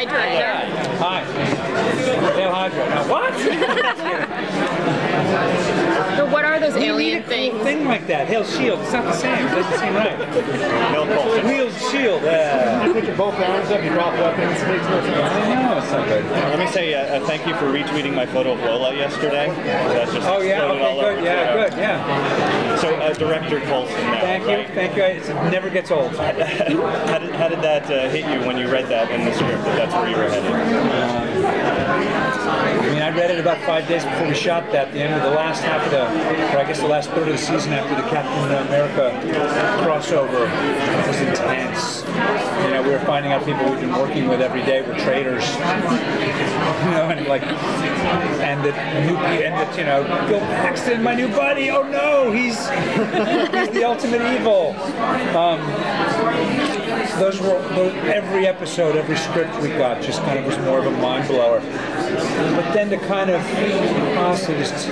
Hi, Director. Hi. Hail Hydra. Now, what? So what are those alien A things? cool thing like that. Hail S.H.I.E.L.D. It's not the same. It doesn't seem right. Phil Coulson. Wield S.H.I.E.L.D. You put your both arms up, you drop weapons, it makes no sense. No, it's not good. Let me say thank you for retweeting my photo of Lola yesterday. That's just Oh yeah, floated all okay, over good, yeah, Twitter. good, yeah. So Director Coulson now, Thank you, right? thank you. It never gets old. How did that hit you when you read that in the script, that that's where you were headed? I mean, I read it about 5 days before we shot that. The end of the last half of the, or I guess the last third of the season after the Captain America crossover was intense. You know, we were finding out people we've been working with every day were traitors. You know, and like, and that you know, Bill Paxton, my new buddy. Oh no, he's the ultimate evil. Those were every episode, every script we got just kind of was more of a mind blower. But then to kind of honestly just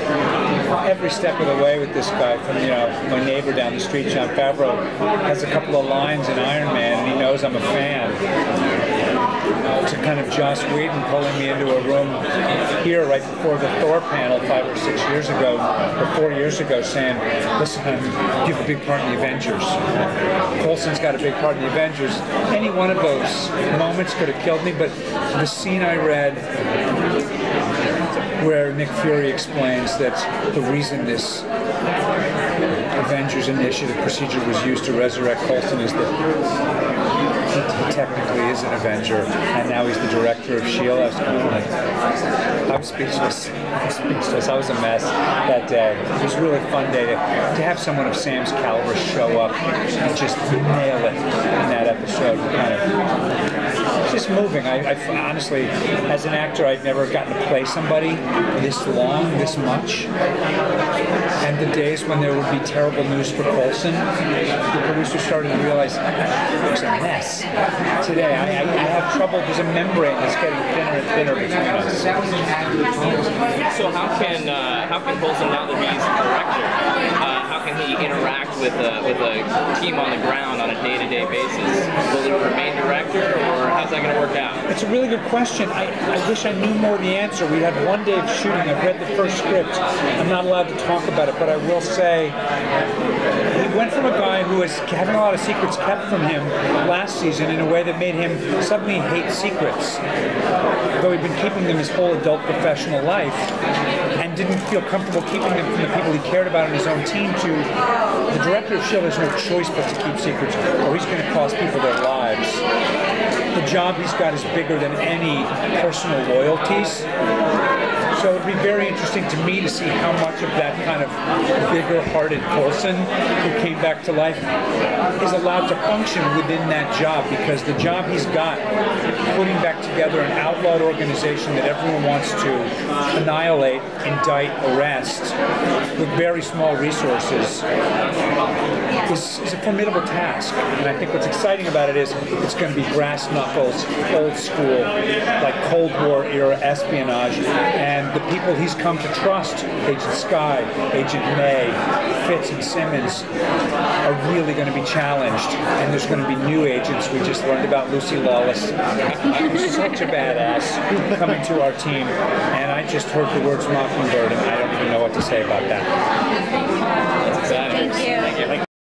every step of the way with this guy, from my neighbor down the street, Jon Favreau, has a couple of lines in Iron Man, and he knows I'm a fan. To kind of Joss Whedon pulling me into a room here right before the Thor panel 5 or 6 years ago, or 4 years ago, saying, listen, you have a big part in the Avengers. Coulson's got a big part in the Avengers. Any one of those moments could have killed me, but the scene I read where Nick Fury explains that the reason this Avengers Initiative procedure was used to resurrect Coulson is that he technically is an Avenger, and now he's the director of S.H.I.E.L.D. I was kind of like, I'm speechless. I was a mess that day. It was a really fun day to have someone of Sam's caliber show up and just nail it in that episode. Kind of, it's just moving. I honestly, as an actor, I'd never gotten to play somebody this long, this much. And the days when there would be terrible news for Coulson, the producer started to realize it was a mess. Today, I have trouble. There's a membrane that's getting thinner and thinner between us. So how can Coulson, now that he's the director, how can he interact with a team on the ground on a day-to-day basis? Will he remain director, or how's that going to work out? It's a really good question. I wish I knew more of the answer. We had 1 day of shooting. I've read the first script. I'm not allowed to talk about it, but I will say he went from a guy who was having a lot of secrets kept from him last season in a way that made him suddenly hate secrets, though he'd been keeping them his whole adult professional life, and didn't feel comfortable keeping them from the people he cared about on his own team, to the director of S.H.I.E.L.D. has no choice but to keep secrets, or he's going to cost people their lives. The job he's got is bigger than any personal loyalties. So it'd be very interesting to me to see how much of that kind of bigger-hearted Coulson who came back to life is allowed to function within that job, because the job he's got, putting back together an outlawed organization that everyone wants to annihilate, indict, arrest, with very small resources, is a formidable task. And I think what's exciting about it is it's going to be brass knuckles, old school, like Cold War era espionage, and the people he's come to trust, Agent Skye, Agent May, Fitz and Simmons, are really going to be challenged. And there's going to be new agents. We just learned about Lucy Lawless, who's such a badass, coming to our team. And I just heard the words Mockingbird, and I don't even know what to say about that. That's exciting. Thank you. Thank you.